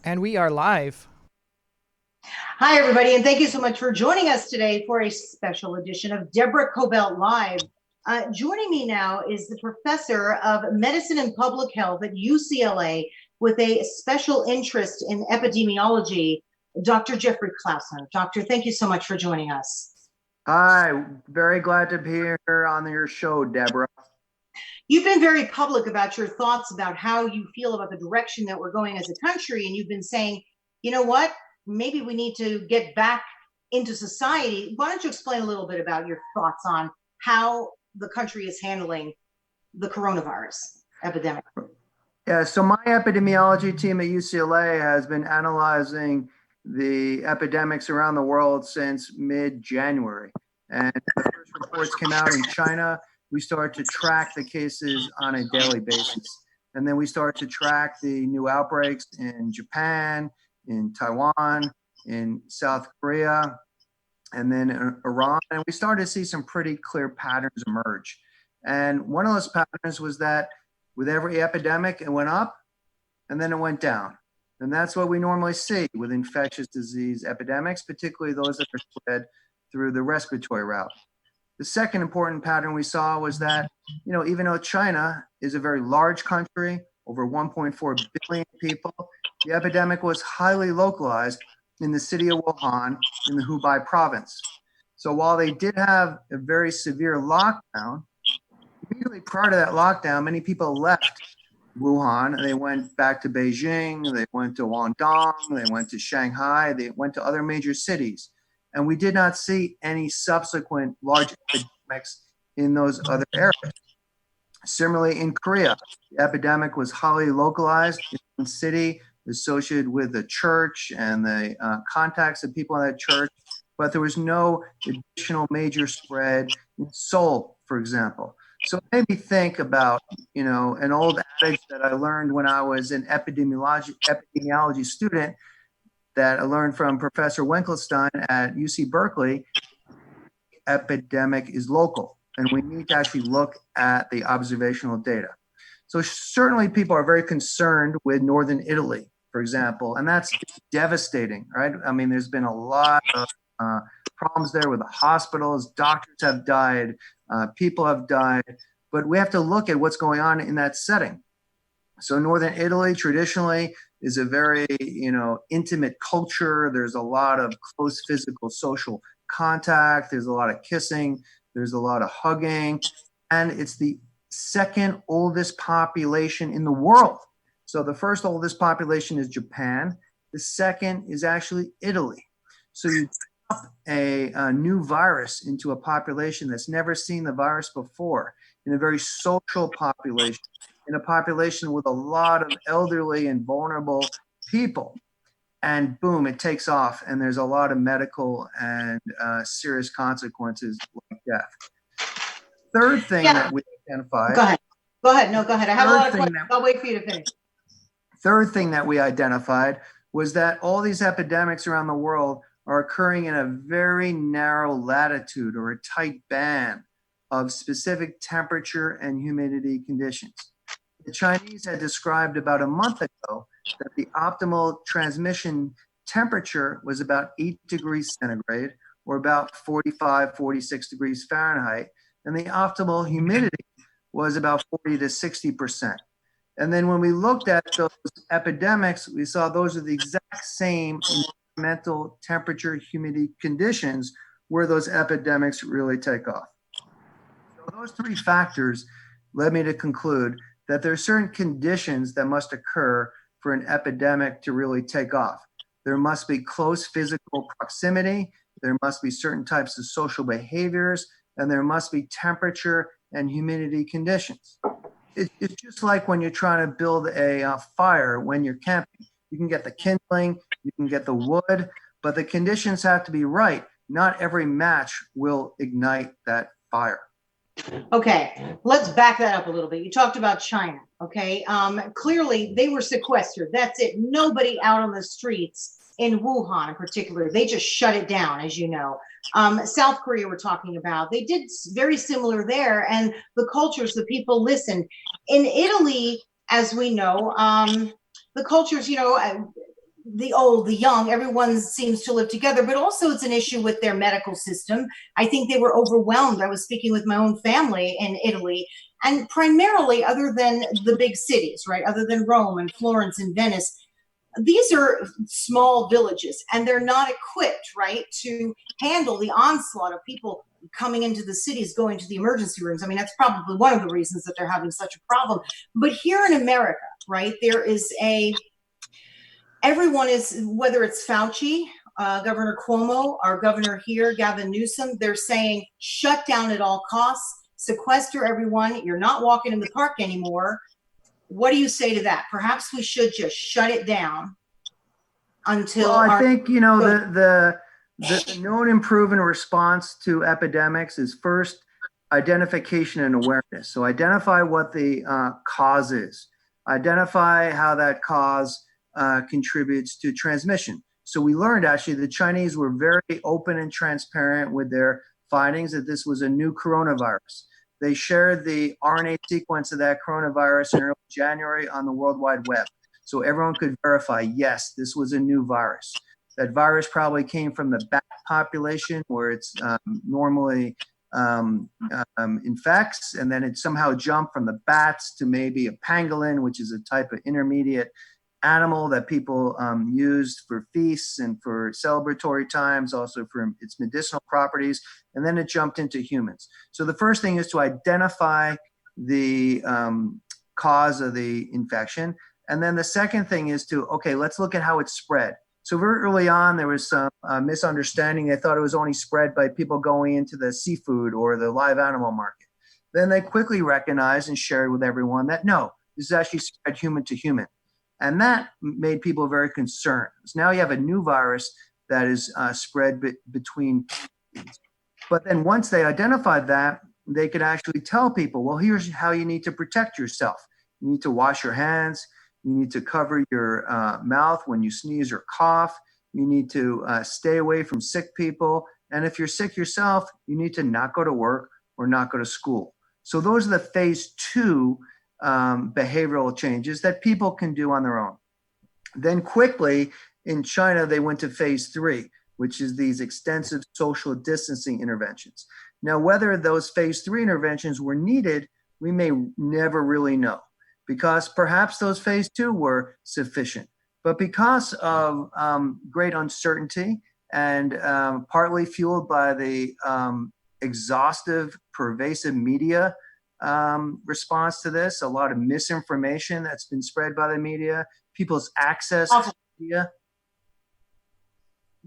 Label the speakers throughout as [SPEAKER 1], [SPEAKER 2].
[SPEAKER 1] And we are live.
[SPEAKER 2] Hi, everybody, and thank you so much for joining us today for a special edition of Deborah Kobylt Live. Joining me now is the professor of medicine and public health at UCLA with a special interest in epidemiology, Dr. Jeffrey Klausner. Doctor, thank you so much for joining us.
[SPEAKER 3] Hi, very glad to be here on your show, Deborah.
[SPEAKER 2] You've been very public about your thoughts about how you feel about the direction that we're going as a country, and you've been saying, you know what, maybe we need to get back into society. Why don't you explain a little bit about your thoughts on how the country is handling the coronavirus epidemic?
[SPEAKER 3] Yeah, so my epidemiology team at UCLA has been analyzing the epidemics around the world since mid-January. And the first reports came out in China. We started to track the cases on a daily basis. And then we started to track the new outbreaks in Japan, in Taiwan, in South Korea, and then Iran. And we started to see some pretty clear patterns emerge. And one of those patterns was that with every epidemic, it went up and then it went down. And that's what we normally see with infectious disease epidemics, particularly those that are spread through the respiratory route. The second important pattern we saw was that, even though China is a very large country, over 1.4 billion people, the epidemic was highly localized in the city of Wuhan in the Hubei province. So while they did have a very severe lockdown, immediately prior to that lockdown, many people left Wuhan. They went back to Beijing, they went to Guangdong, they went to Shanghai, they went to other major cities. And we did not see any subsequent large epidemics in those other areas. Similarly, in Korea, the epidemic was highly localized in one city associated with the church and the contacts of people in that church, but there was no additional major spread in Seoul, for example. So it made me think about, an old adage that I learned when I was an epidemiology student that I learned from Professor Winkelstein at UC Berkeley. Epidemic is local, and we need to actually look at the observational data. So certainly people are very concerned with northern Italy, for example, and that's devastating, right? I mean, there's been a lot of problems there with the hospitals. Doctors have died, people have died, but we have to look at what's going on in that setting. So northern Italy traditionally is a very, intimate culture. There's a lot of close physical social contact. There's a lot of kissing. There's a lot of hugging. And it's the second oldest population in the world. So the first oldest population is Japan. The second is actually Italy. So you drop a new virus into a population that's never seen the virus before, in a very social population, in a population with a lot of elderly and vulnerable people. And boom, it takes off. And there's a lot of medical and serious consequences like death. Third thing that we identified.
[SPEAKER 2] Go ahead. No, go ahead. I have a lot of questions. I'll wait for you to finish.
[SPEAKER 3] Third thing that we identified was that all these epidemics around the world are occurring in a very narrow latitude or a tight band of specific temperature and humidity conditions. The Chinese had described about a month ago that the optimal transmission temperature was about 8 degrees centigrade or about 45, 46 degrees Fahrenheit. And the optimal humidity was about 40 to 60%. And then when we looked at those epidemics, we saw those are the exact same environmental temperature, humidity conditions where those epidemics really take off. So those three factors led me to conclude that there are certain conditions that must occur for an epidemic to really take off. There must be close physical proximity, there must be certain types of social behaviors, and there must be temperature and humidity conditions. It's just like when you're trying to build a fire when you're camping. You can get the kindling, you can get the wood, but the conditions have to be right. Not every match will ignite that fire.
[SPEAKER 2] Okay, let's back that up a little bit. You talked about China, okay? Clearly, they were sequestered. That's it. Nobody out on the streets in Wuhan in particular. They just shut it down, as you know. South Korea we're talking about. They did very similar there, and the cultures, the people listened. In Italy, as we know, the cultures, the old, the young, everyone seems to live together, but also it's an issue with their medical system. I think they were overwhelmed. I was speaking with my own family in Italy, and primarily, other than the big cities, right, other than Rome and Florence and Venice, these are small villages, and they're not equipped, right, to handle the onslaught of people coming into the cities, going to the emergency rooms. I mean, that's probably one of the reasons that they're having such a problem. But here in America, right, there is everyone is, whether it's Fauci, Governor Cuomo, our governor here, Gavin Newsom, they're saying shut down at all costs, sequester everyone. You're not walking in the park anymore. What do you say to that? Perhaps we should just shut it down until.
[SPEAKER 3] Well, I think, the known and proven response to epidemics is first identification and awareness. So identify what the cause is, identify how that cause contributes to transmission. So we learned actually the Chinese were very open and transparent with their findings that this was a new coronavirus. They shared the RNA sequence of that coronavirus in early January on the World Wide Web. So everyone could verify, yes, this was a new virus. That virus probably came from the bat population where it's normally infects, and then it somehow jumped from the bats to maybe a pangolin, which is a type of intermediate animal that people used for feasts and for celebratory times, also for its medicinal properties, and then it jumped into humans. So the first thing is to identify the cause of the infection. And then the second thing is to, okay, let's look at how it spread. So very early on, there was some misunderstanding. They thought it was only spread by people going into the seafood or the live animal market. Then they quickly recognized and shared with everyone that no, this is actually spread human to human. And that made people very concerned. So now you have a new virus that is spread between humans. But then once they identified that, they could actually tell people, well, here's how you need to protect yourself. You need to wash your hands. You need to cover your mouth when you sneeze or cough. You need to stay away from sick people. And if you're sick yourself, you need to not go to work or not go to school. So those are the phase 2 behavioral changes that people can do on their own. Then quickly in China, they went to phase 3, which is these extensive social distancing interventions. Now, whether those phase 3 interventions were needed, we may never really know, because perhaps those phase 2 were sufficient. But because of great uncertainty and partly fueled by the exhaustive, pervasive media response to this, a lot of misinformation that's been spread by the media, people's access to media.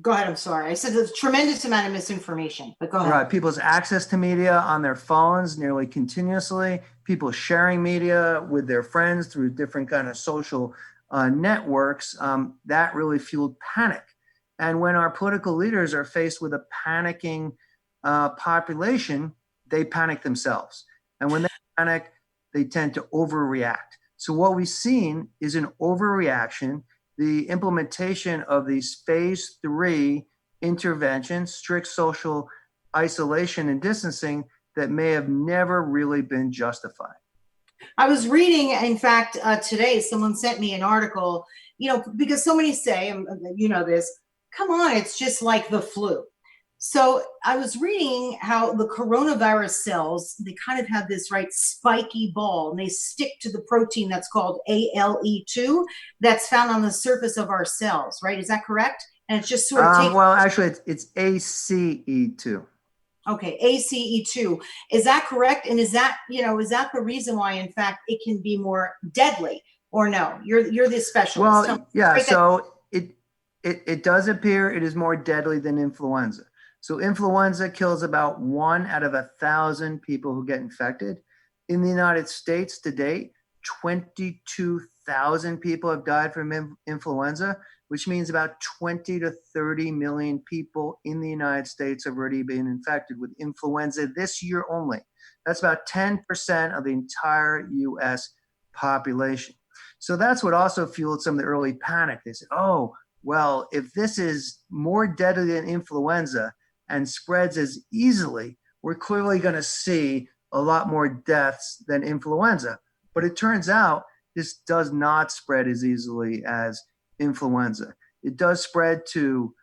[SPEAKER 2] Go ahead, I'm sorry. I said there's a tremendous amount of misinformation, but go ahead.
[SPEAKER 3] Right, people's access to media on their phones nearly continuously, people sharing media with their friends through different kind of social networks, that really fueled panic. And when our political leaders are faced with a panicking population, they panic themselves. And when they panic, they tend to overreact. So what we've seen is an overreaction, the implementation of these phase 3 interventions, strict social isolation and distancing that may have never really been justified.
[SPEAKER 2] I was reading, in fact, today, someone sent me an article, because so many say, this, come on, it's just like the flu. So I was reading how the coronavirus cells, they kind of have this spiky ball, and they stick to the protein that's called ALE2 that's found on the surface of our cells, right? Is that correct? And it's just sort of
[SPEAKER 3] well, actually, it's ACE2.
[SPEAKER 2] Okay, ACE2. Is that correct? And is that the reason why, in fact, it can be more deadly, or no? You're the specialist.
[SPEAKER 3] Well, yeah. So it does appear it is more deadly than influenza. So influenza kills about 1 out of 1,000 people who get infected. In the United States to date, 22,000 people have died from influenza, which means about 20 to 30 million people in the United States have already been infected with influenza this year only. That's about 10% of the entire US population. So that's what also fueled some of the early panic. They said, oh, well, if this is more deadly than influenza and spreads as easily, we're clearly going to see a lot more deaths than influenza. But it turns out this does not spread as easily as influenza. It does spread to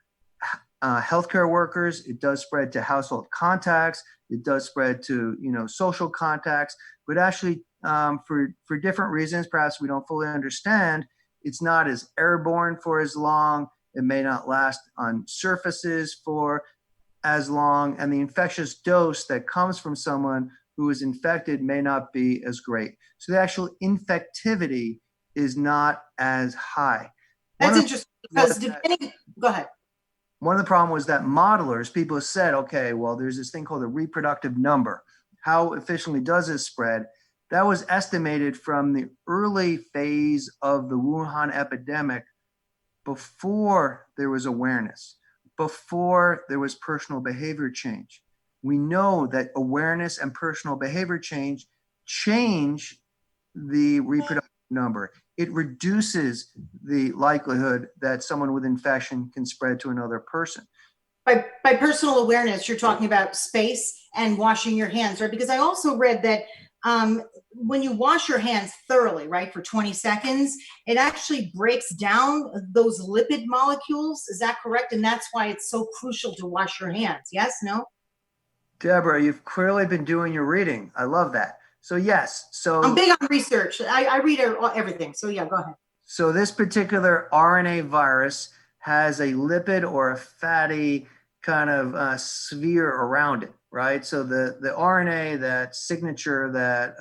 [SPEAKER 3] healthcare workers. It does spread to household contacts. It does spread to, social contacts. But actually, for different reasons, perhaps we don't fully understand, it's not as airborne for as long. It may not last on surfaces for as long. And the infectious dose that comes from someone who is infected may not be as great. So the actual infectivity is not as high.
[SPEAKER 2] That's interesting because go ahead.
[SPEAKER 3] One of the problems was that modelers, people said, okay, well, there's this thing called a reproductive number. How efficiently does this spread? That was estimated from the early phase of the Wuhan epidemic, before there was awareness, before there was personal behavior change. We know that awareness and personal behavior change the reproductive number. It reduces the likelihood that someone with infection can spread to another person.
[SPEAKER 2] By personal awareness, you're talking about space and washing your hands, right? Because I also read that when you wash your hands thoroughly, right, for 20 seconds, it actually breaks down those lipid molecules. Is that correct? And that's why it's so crucial to wash your hands. Yes? No?
[SPEAKER 3] Deborah, you've clearly been doing your reading. I love that. So yes. So
[SPEAKER 2] I'm big on research. I read everything. So yeah, go ahead.
[SPEAKER 3] So this particular RNA virus has a lipid or a fatty kind of sphere around it, right? So the RNA, that signature that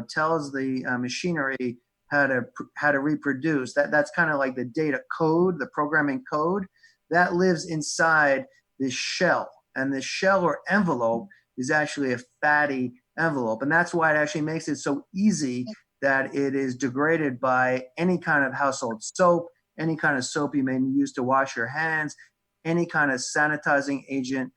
[SPEAKER 3] tells the machinery how to reproduce, that's kind of like the data code, the programming code that lives inside this shell, and the shell or envelope is actually a fatty envelope, and that's why it actually makes it so easy that it is degraded by any kind of household soap, any kind of soap you may use to wash your hands, any kind of sanitizing agent,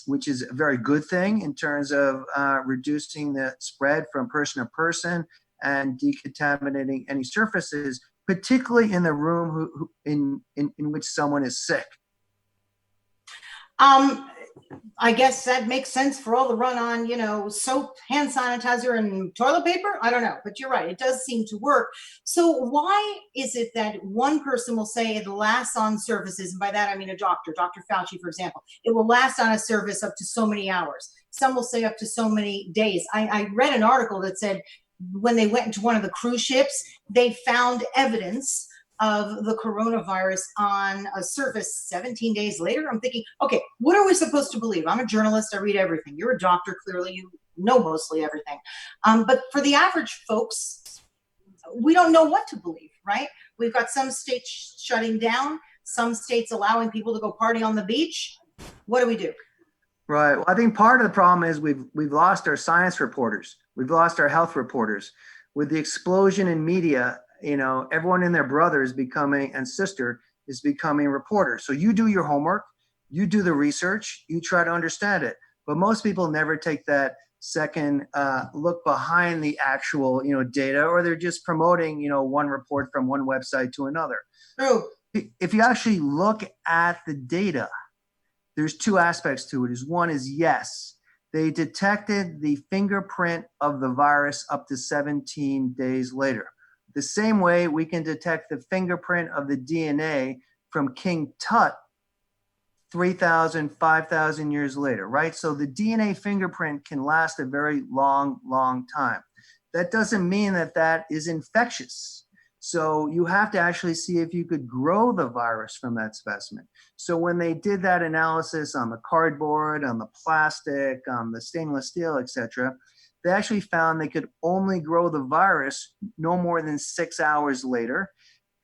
[SPEAKER 3] which is a very good thing in terms of reducing the spread from person to person and decontaminating any surfaces, particularly in the room in which someone is sick.
[SPEAKER 2] I guess that makes sense for all the run on, soap, hand sanitizer, and toilet paper. I don't know, but you're right. It does seem to work. So why is it that one person will say it lasts on surfaces, and by that I mean a doctor, Dr. Fauci, for example, it will last on a surface up to so many hours. Some will say up to so many days. I read an article that said when they went into one of the cruise ships, they found evidence of the coronavirus on a surface 17 days later. I'm thinking, okay, what are we supposed to believe? I'm a journalist. I read everything. You're a doctor. Clearly, you know mostly everything. But for the average folks, we don't know what to believe, right? We've got some states shutting down, some states allowing people to go party on the beach. What do we do?
[SPEAKER 3] Right. Well, I think part of the problem is we've lost our science reporters. We've lost our health reporters. With the explosion in media, everyone and their brother is becoming, and sister is becoming reporters. So you do your homework, you do the research, you try to understand it. But most people never take that second look behind the actual, data, or they're just promoting, one report from one website to another.
[SPEAKER 2] Oh.
[SPEAKER 3] If you actually look at the data, there's two aspects to it. One is, yes, they detected the fingerprint of the virus up to 17 days later. The same way we can detect the fingerprint of the DNA from King Tut 3,000, 5,000 years later, right? So the DNA fingerprint can last a very long, long time. That doesn't mean that is infectious. So you have to actually see if you could grow the virus from that specimen. So when they did that analysis on the cardboard, on the plastic, on the stainless steel, etc., they actually found they could only grow the virus no more than 6 hours later.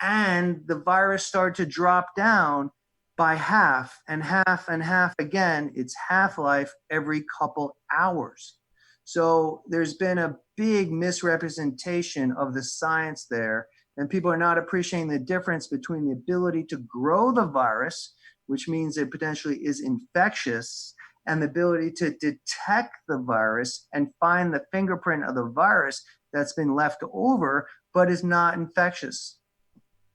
[SPEAKER 3] And the virus started to drop down by half and half and half again, its half-life every couple hours. So there's been a big misrepresentation of the science there, and people are not appreciating the difference between the ability to grow the virus, which means it potentially is infectious, and the ability to detect the virus and find the fingerprint of the virus that's been left over, but is not infectious.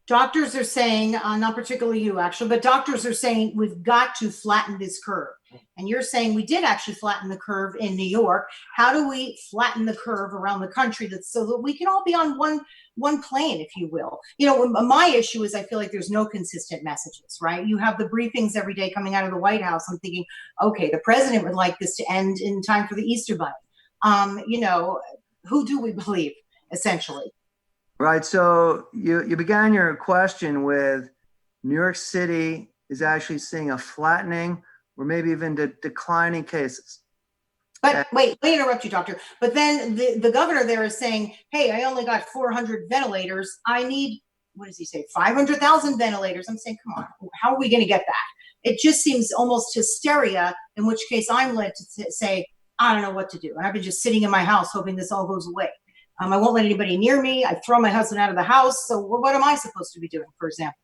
[SPEAKER 2] Doctors are saying, not particularly you actually, but doctors are saying we've got to flatten this curve. And you're saying we did actually flatten the curve in New York. How do we flatten the curve around the country so that we can all be on one plane, if you will? You know, my issue is I feel like there's no consistent messages, right? You have the briefings every day coming out of the White House. I'm thinking, okay, the president would like this to end in time for the Easter Bunny. You know, who do we believe, essentially?
[SPEAKER 3] Right. So you began your question with New York City is actually seeing a flattening or maybe even declining cases.
[SPEAKER 2] But wait, let me interrupt you, doctor. But then the governor there is saying, hey, I only got 400 ventilators. I need, what does he say, 500,000 ventilators. I'm saying, come on, how are we going to get that? It just seems almost hysteria, in which case I'm led to say, I don't know what to do. And I've been just sitting in my house hoping this all goes away. I won't let anybody near me. I throw my husband out of the house. So what am I supposed to be doing, for example?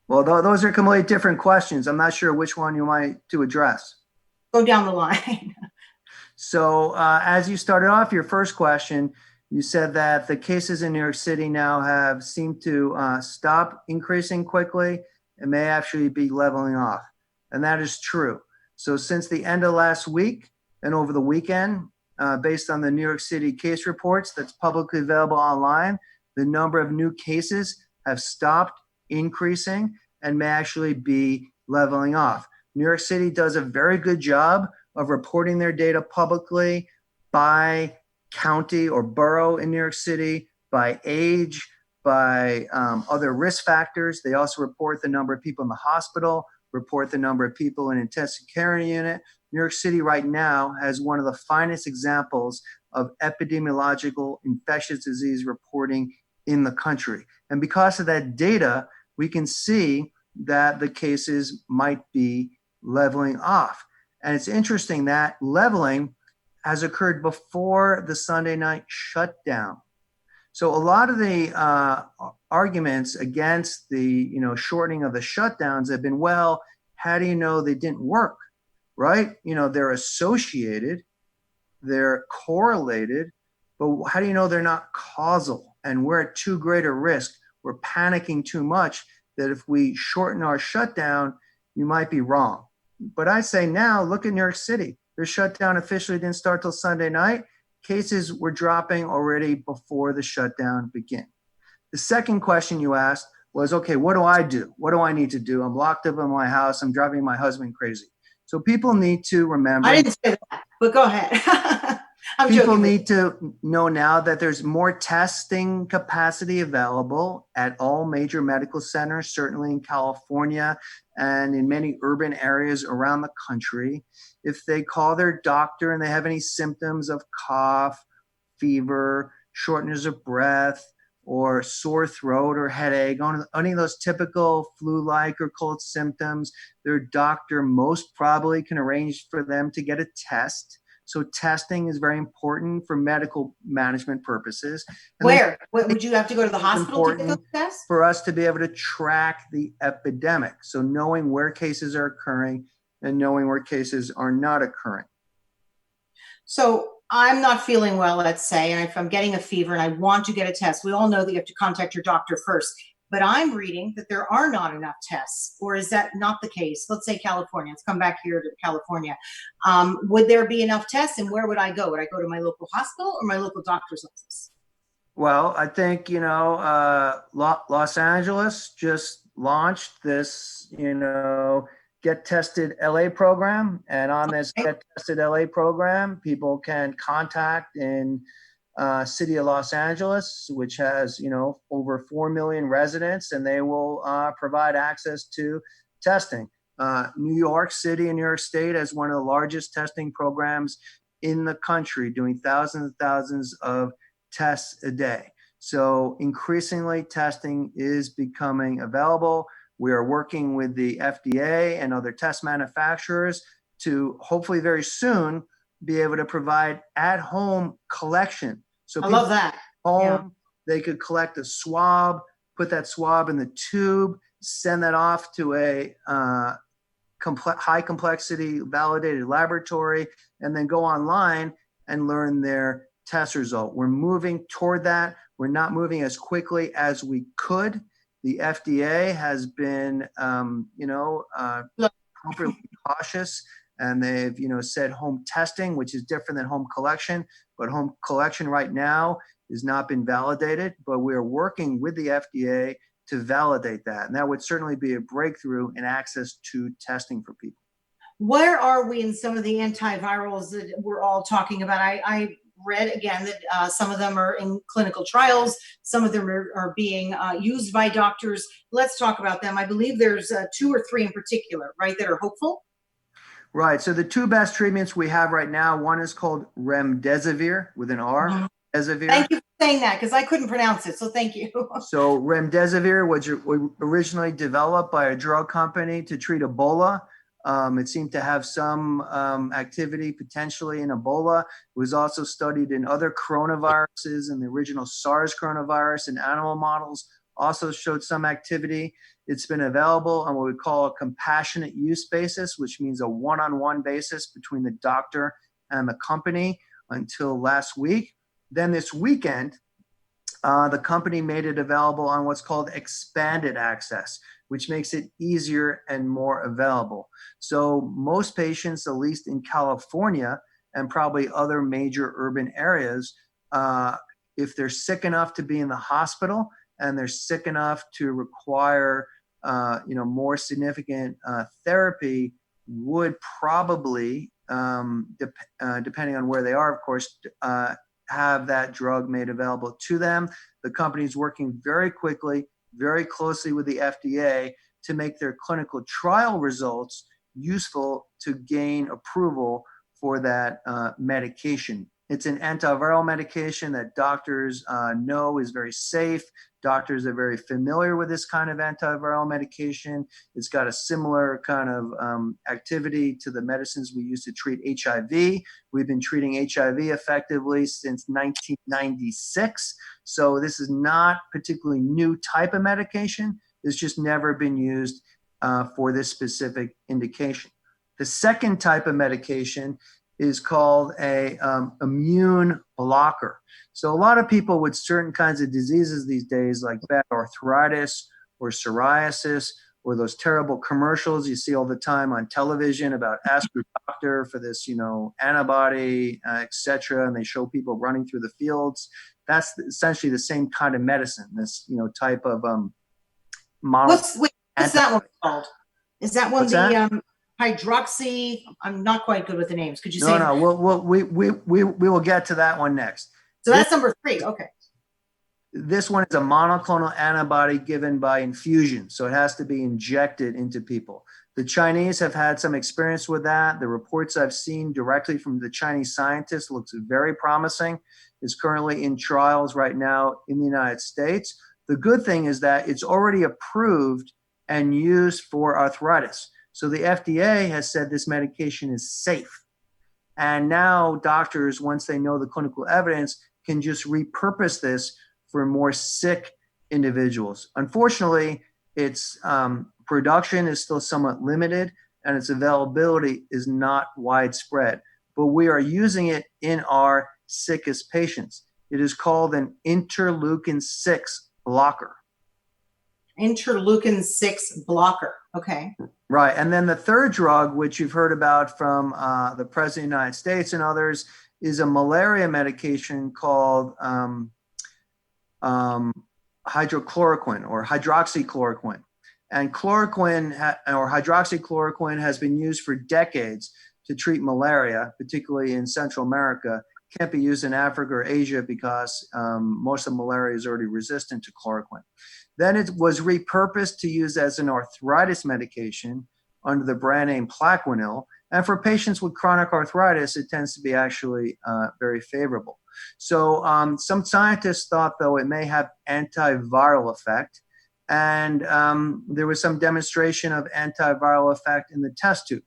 [SPEAKER 3] Well, those are completely different questions. I'm not sure which one you might to address.
[SPEAKER 2] Go down the line.
[SPEAKER 3] So as you started off your first question, you said that the cases in New York City now have seemed to stop increasing quickly and may actually be leveling off. And that is true. So since the end of last week and over the weekend, based on the New York City case reports that's publicly available online, the number of new cases have stopped increasing and may actually be leveling off. New York City does a very good job of reporting their data publicly by county or borough in New York City, by age, by other risk factors. They also report the number of people in the hospital, report the number of people in intensive care unit. New York City right now has one of the finest examples of epidemiological infectious disease reporting in the country. And because of that data, we can see that the cases might be leveling off. And it's interesting that leveling has occurred before the Sunday night shutdown. So a lot of the arguments against the shortening of the shutdowns have been, well, how do you know they didn't work, right? They're associated, they're correlated, but how do you know they're not causal? And we're at too great a risk. We're panicking too much that if we shorten our shutdown, you might be wrong. But I say now, look at New York City. Their shutdown officially didn't start till Sunday night. Cases were dropping already before the shutdown began. The second question you asked was, okay, what do I do? What do I need to do? I'm locked up in my house. I'm driving my husband crazy. So people need to remember.
[SPEAKER 2] I didn't say that, but go ahead.
[SPEAKER 3] People need to know now that there's more testing capacity available at all major medical centers, certainly in California and in many urban areas around the country. If they call their doctor and they have any symptoms of cough, fever, shortness of breath, or sore throat or headache, any of those typical flu-like or cold symptoms, their doctor most probably can arrange for them to get a test. So testing is very important for medical management purposes. And
[SPEAKER 2] where? Would you have to go to the hospital to get those tests?
[SPEAKER 3] For us to be able to track the epidemic. So knowing where cases are occurring and knowing where cases are not occurring.
[SPEAKER 2] So I'm not feeling well, let's say, and if I'm getting a fever and I want to get a test, we all know that you have to contact your doctor first. But I'm reading that there are not enough tests, or is that not the case? Let's say California. Let's come back here to California. Would there be enough tests, and where would I go? Would I go to my local hospital or my local doctor's office?
[SPEAKER 3] Well, I think, Los Angeles just launched this, Get Tested LA program. And on this Get Tested LA program, people can contact in city of Los Angeles, which has, over 4 million residents, and they will provide access to testing. New York City and New York State has one of the largest testing programs in the country, doing thousands and thousands of tests a day. So increasingly, testing is becoming available. We are working with the FDA and other test manufacturers to hopefully very soon be able to provide at-home collection. So
[SPEAKER 2] I love that.
[SPEAKER 3] They could collect a swab, put that swab in the tube, send that off to a high complexity validated laboratory, and then go online and learn their test result. We're moving toward that. We're not moving as quickly as we could. The FDA has been, appropriately cautious, and they've, said home testing, which is different than home collection. But home collection right now has not been validated, but we're working with the FDA to validate that. And that would certainly be a breakthrough in access to testing for people.
[SPEAKER 2] Where are we in some of the antivirals that we're all talking about? I read again that some of them are in clinical trials. Some of them are being used by doctors. Let's talk about them. I believe there's 2 or 3 in particular, right, that are hopeful?
[SPEAKER 3] Right. So the 2 best treatments we have right now, one is called remdesivir with an R.
[SPEAKER 2] Mhm.
[SPEAKER 3] Remdesivir.
[SPEAKER 2] Thank you for saying that, because I couldn't pronounce it, so thank you.
[SPEAKER 3] So remdesivir was originally developed by a drug company to treat Ebola. It seemed to have some activity potentially in Ebola. It was also studied in other coronaviruses, and the original SARS coronavirus in animal models also showed some activity. It's been available on what we call a compassionate use basis, which means a one-on-one basis between the doctor and the company until last week. Then this weekend, the company made it available on what's called expanded access, which makes it easier and more available. So most patients, at least in California and probably other major urban areas, if they're sick enough to be in the hospital and they're sick enough to require more significant therapy, would probably, depending on where they are, of course, have that drug made available to them. The company's working very quickly, very closely with the FDA to make their clinical trial results useful to gain approval for that medication. It's an antiviral medication that doctors know is very safe. Doctors are very familiar with this kind of antiviral medication. It's got a similar kind of activity to the medicines we use to treat HIV. We've been treating HIV effectively since 1996. So this is not particularly new type of medication. It's just never been used for this specific indication. The second type of medication is called a immune blocker. So a lot of people with certain kinds of diseases these days, like bad arthritis or psoriasis, or those terrible commercials you see all the time on television about ask your doctor for this, antibody, et cetera, and they show people running through the fields. That's essentially the same kind of medicine, this, type of model.
[SPEAKER 2] What's that one called? Is that one hydroxy? I'm not quite good with the names. Could you say?
[SPEAKER 3] No. We will get to that one next.
[SPEAKER 2] So that's number 3. Okay.
[SPEAKER 3] This one is a monoclonal antibody given by infusion, so it has to be injected into people. The Chinese have had some experience with that. The reports I've seen directly from the Chinese scientists looks very promising. It's currently in trials right now in the United States. The good thing is that it's already approved and used for arthritis. So the FDA has said this medication is safe. And now doctors, once they know the clinical evidence, can just repurpose this for more sick individuals. Unfortunately, its production is still somewhat limited and its availability is not widespread. But we are using it in our sickest patients. It is called an interleukin-6 blocker.
[SPEAKER 2] Interleukin-6 blocker. Okay.
[SPEAKER 3] Right. And then the third drug, which you've heard about from the President of the United States and others, is a malaria medication called hydrochloroquine or hydroxychloroquine. And chloroquine or hydroxychloroquine has been used for decades to treat malaria, particularly in Central America. Can't be used in Africa or Asia because most of malaria is already resistant to chloroquine. Then it was repurposed to use as an arthritis medication under the brand name Plaquenil. And for patients with chronic arthritis, it tends to be actually very favorable. So some scientists thought, though, it may have antiviral effect. And there was some demonstration of antiviral effect in the test tube.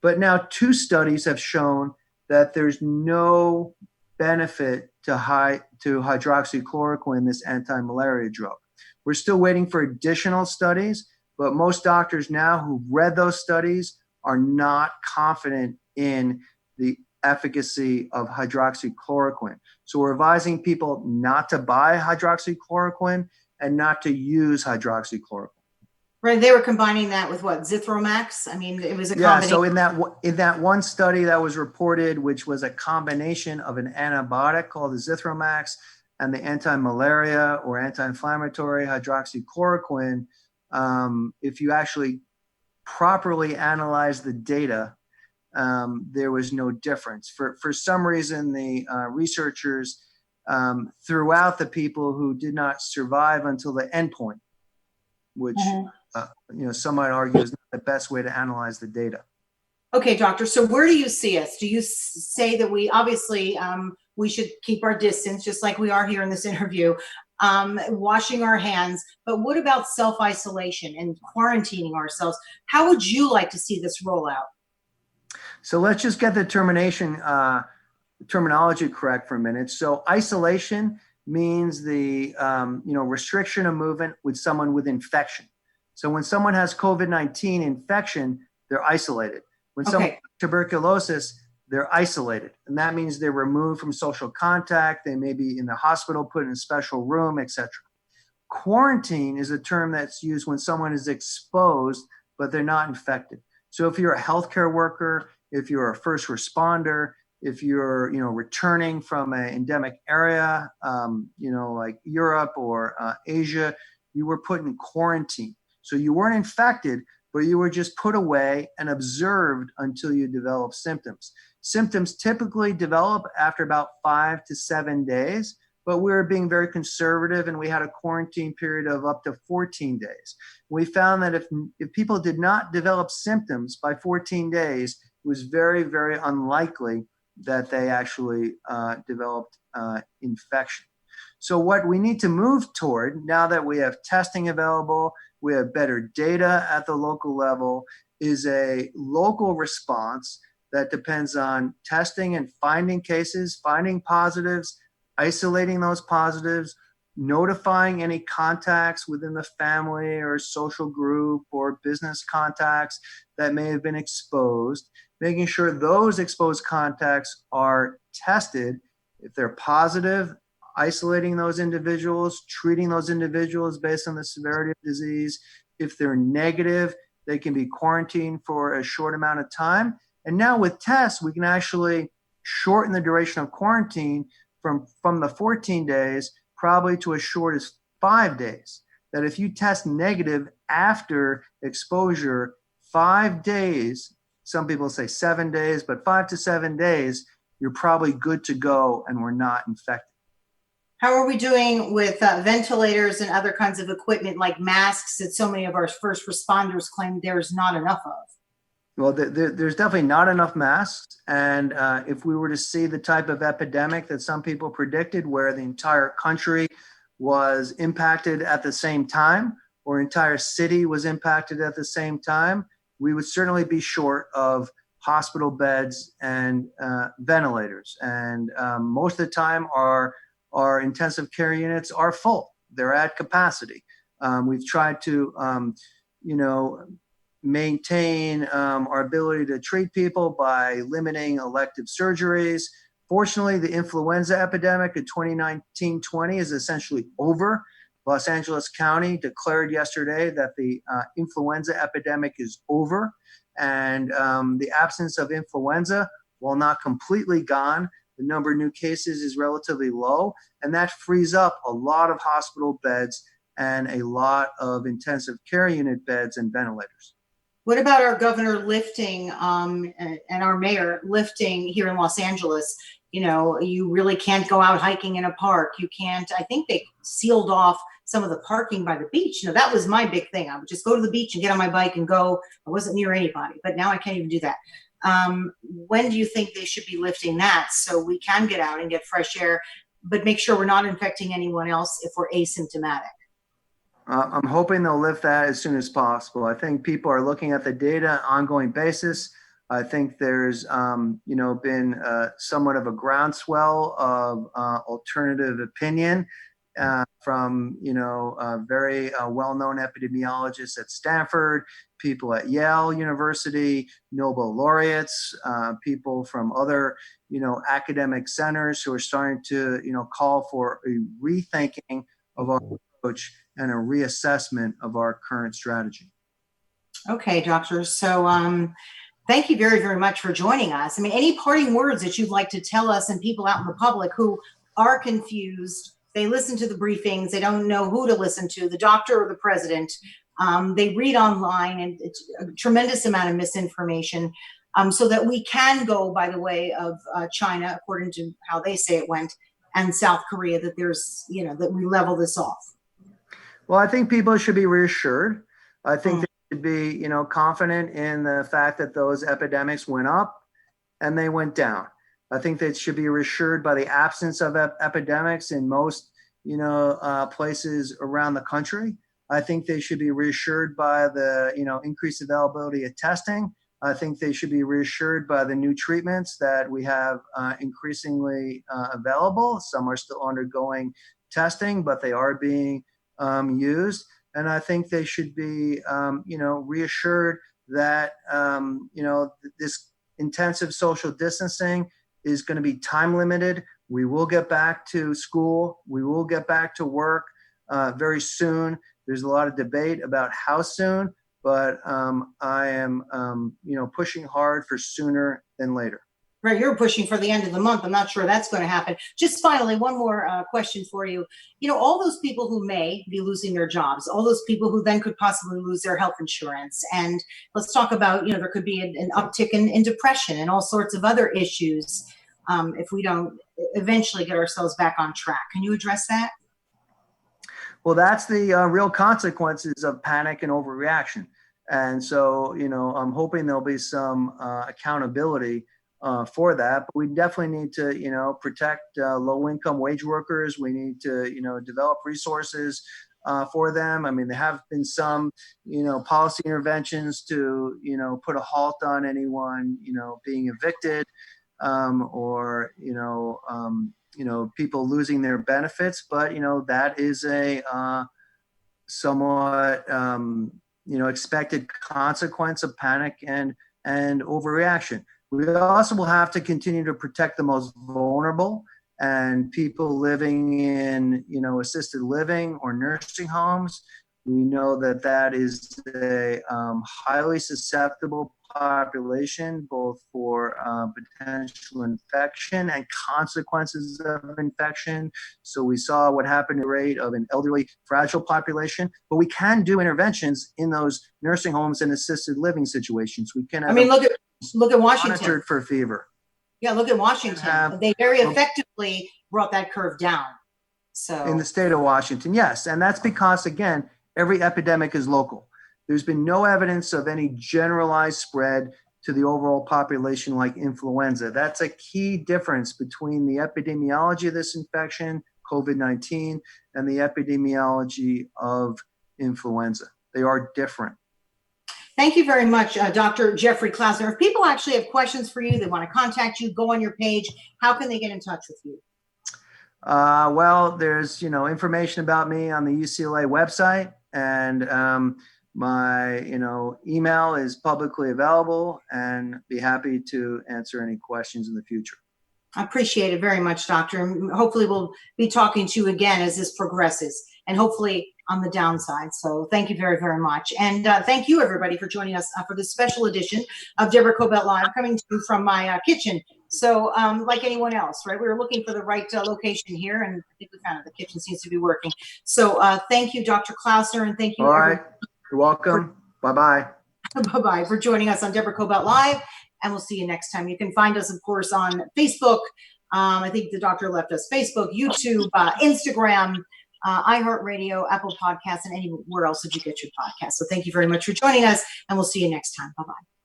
[SPEAKER 3] But now 2 studies have shown that there's no benefit to hydroxychloroquine, this anti-malaria drug. We're still waiting for additional studies, but most doctors now who've read those studies are not confident in the efficacy of hydroxychloroquine. So we're advising people not to buy hydroxychloroquine and not to use hydroxychloroquine.
[SPEAKER 2] Right, they were combining that with what, Zithromax? I mean, it was a
[SPEAKER 3] Yeah,
[SPEAKER 2] combination.
[SPEAKER 3] so in that one study that was reported, which was a combination of an antibiotic called the Zithromax and the anti-malaria or anti-inflammatory hydroxychloroquine, if you actually properly analyze the data, there was no difference. For some reason, the researchers threw out the people who did not survive until the endpoint, which
[SPEAKER 2] Mhm.
[SPEAKER 3] some might argue is not the best way to analyze the data.
[SPEAKER 2] Okay, doctor. So where do you see us? Do you say that we obviously we should keep our distance, just like we are here in this interview, washing our hands? But what about self-isolation and quarantining ourselves? How would you like to see this roll out?
[SPEAKER 3] So let's just get the terminology correct for a minute. So isolation means the restriction of movement with someone with infection. So when someone has COVID-19 infection, they're isolated. When someone
[SPEAKER 2] Okay.
[SPEAKER 3] has tuberculosis, they're isolated. And that means they're removed from social contact. They may be in the hospital, put in a special room, etc. Quarantine is a term that's used when someone is exposed, but they're not infected. So if you're a healthcare worker, if you're a first responder, if you're returning from an endemic area, like Europe or Asia, you were put in quarantine. So you weren't infected, but you were just put away and observed until you develop symptoms. Symptoms typically develop after about 5 to 7 days, but we were being very conservative and we had a quarantine period of up to 14 days. We found that if people did not develop symptoms by 14 days, it was very, very unlikely that they actually developed infection. So what we need to move toward, now that we have testing available, we have better data at the local level, is a local response that depends on testing and finding cases, finding positives, isolating those positives, notifying any contacts within the family or social group or business contacts that may have been exposed, making sure those exposed contacts are tested. If they're positive, isolating those individuals, treating those individuals based on the severity of disease. If they're negative, they can be quarantined for a short amount of time. And now with tests, we can actually shorten the duration of quarantine from the 14 days probably to as short as 5 days. That if you test negative after exposure, 5 days, some people say 7 days, but 5 to 7 days, you're probably good to go and we're not infected.
[SPEAKER 2] How are we doing with ventilators and other kinds of equipment like masks that so many of our first responders claim there's not enough of?
[SPEAKER 3] Well, there's definitely not enough masks. And if we were to see the type of epidemic that some people predicted, where the entire country was impacted at the same time, or entire city was impacted at the same time, we would certainly be short of hospital beds and ventilators. And most of the time, our intensive care units are full. They're at capacity. We've tried to, maintain our ability to treat people by limiting elective surgeries. Fortunately, the influenza epidemic of 2019-20 is essentially over. Los Angeles County declared yesterday that the influenza epidemic is over, and the absence of influenza, while not completely gone, the number of new cases is relatively low, and that frees up a lot of hospital beds and a lot of intensive care unit beds and ventilators.
[SPEAKER 2] What about our governor lifting and our mayor lifting here in Los Angeles? You know, you really can't go out hiking in a park. You can't, I think they sealed off some of the parking by the beach. You know, that was my big thing. I would just go to the beach and get on my bike and go. I wasn't near anybody, but now I can't even do that. When do you think they should be lifting that so we can get out and get fresh air, but make sure we're not infecting anyone else if we're asymptomatic?
[SPEAKER 3] I'm hoping they'll lift that as soon as possible. I think people are looking at the data on an ongoing basis. I think there's, been somewhat of a groundswell of alternative opinion from, very well-known epidemiologists at Stanford, people at Yale University, Nobel laureates, people from other, academic centers who are starting to, call for a rethinking of our approach and a reassessment of our current strategy.
[SPEAKER 2] Okay, doctor. So thank you very, very much for joining us. I mean, any parting words that you'd like to tell us and people out in the public who are confused? They listen to the briefings. They don't know who to listen to, the doctor or the president. They read online, and it's a tremendous amount of misinformation. So that we can go by the way of China, according to how they say it went, and South Korea, that there's, that we level this off.
[SPEAKER 3] Well, I think people should be reassured. I think they should be, confident in the fact that those epidemics went up and they went down. I think they should be reassured by the absence of epidemics in most, places around the country. I think they should be reassured by the, increased availability of testing. I think they should be reassured by the new treatments that we have increasingly available. Some are still undergoing testing, but they are being used. And I think they should be, reassured that, this intensive social distancing is going to be time limited. We will get back to school. We will get back to work very soon. There's a lot of debate about how soon, but I am, pushing hard for sooner than later.
[SPEAKER 2] Right, you're pushing for the end of the month. I'm not sure that's going to happen. Just finally, one more question for you. All those people who may be losing their jobs, all those people who then could possibly lose their health insurance, and let's talk about, there could be an uptick in depression and all sorts of other issues if we don't eventually get ourselves back on track. Can you address that?
[SPEAKER 3] Well, that's the real consequences of panic and overreaction. And so, I'm hoping there'll be some accountability for that. But we definitely need to, protect low-income wage workers. We need to, develop resources for them. I mean, there have been some, policy interventions to, put a halt on anyone, being evicted or, people losing their benefits. But, that is a somewhat, expected consequence of panic and overreaction. We also will have to continue to protect the most vulnerable and people living in, assisted living or nursing homes. We know that is a highly susceptible population, both for potential infection and consequences of infection. So we saw what happened to the rate of an elderly, fragile population. But we can do interventions in those nursing homes and assisted living situations. We can.
[SPEAKER 2] Look at Washington.
[SPEAKER 3] Monitored for fever.
[SPEAKER 2] Yeah, look at Washington. They very effectively brought that curve down. So
[SPEAKER 3] in the state of Washington, yes. And that's because, again, every epidemic is local. There's been no evidence of any generalized spread to the overall population like influenza. That's a key difference between the epidemiology of this infection, COVID-19, and the epidemiology of influenza. They are different.
[SPEAKER 2] Thank you very much, Dr. Jeffrey Klausner. If people actually have questions for you, they want to contact you, go on your page, how can they get in touch with you?
[SPEAKER 3] Well, there's, information about me on the UCLA website, and my, email is publicly available, and be happy to answer any questions in the future.
[SPEAKER 2] I appreciate it very much, Doctor. And hopefully we'll be talking to you again as this progresses, and hopefully on the downside. So thank you very, very much. And thank you, everybody, for joining us for this special edition of Deborah Kobylt Live, coming to you from my kitchen. So like anyone else, right? We were looking for the right location here, and I think we found it. The kitchen seems to be working. So thank you, Dr. Klausner, and thank you.
[SPEAKER 3] All right. You're welcome. Bye-bye.
[SPEAKER 2] Bye-bye for joining us on Deborah Kobylt Live, and we'll see you next time. You can find us, of course, on Facebook. I think the doctor left us Facebook, YouTube, Instagram, iHeartRadio, Apple Podcasts, and anywhere else that you get your podcasts. So thank you very much for joining us, and we'll see you next time. Bye-bye.